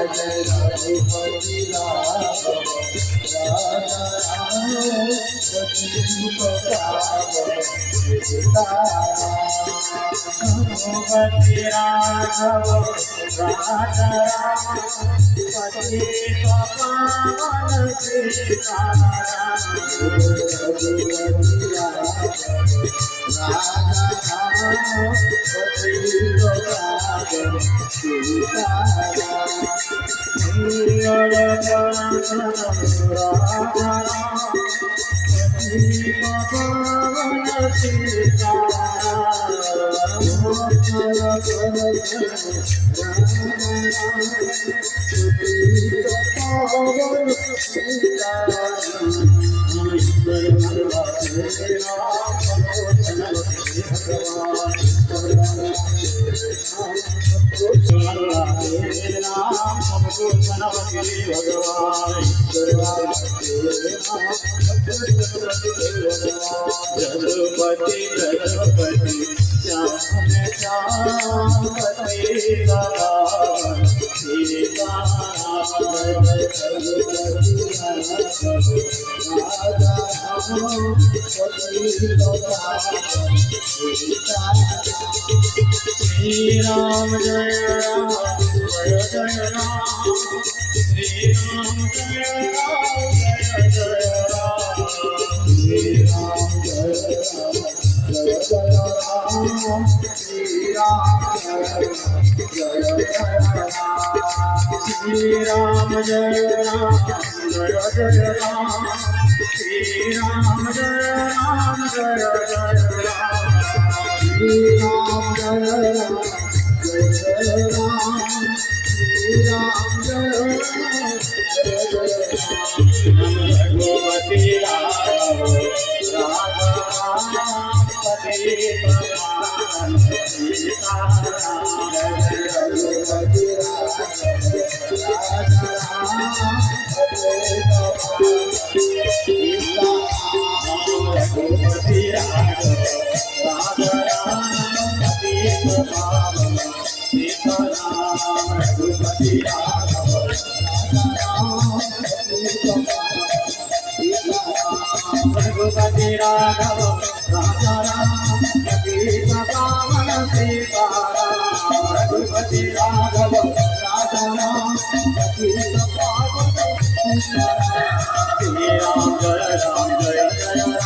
जय रघुपति राघव राजा राम पतित पावन सीताराम। रघुपति राघव राजा राम पतित पावन सीताराम। रघुपति राघव राजा राम पतित पावन सीताराम। मंगल राजा राम पतित पावन सीताराम। जगपति जगपति श्याम श्याम पति राम सीताराम। रघुपति राजा राम पतित पावन सीताराम। श्री राम जय राम जय जय राम। श्री राम जय राम जय जय राम। श्री राम जय राम जय जय राम। श्री राम जय राम जय जय राम। श्री राम जय राम जय जय राम। श्री राम जय राम जय जय राम। श्री राम जय राम जय जय राम। श्री राम जय राम जय जय राम। रघुपति राघव राजा राम पतित पावन सीताराम। रघुपति राघव राजा राम पतित पावन सीताराम। रघुपति राघव राजा राम पतित पावन सीताराम। रघुपति राघव राजा राम पतित पावन सीताराम। रघुपति राघव राजा राम पतित पावन सीताराम। रघुपति राघव राजा राम पतित पावन सीताराम। श्री राम जय जय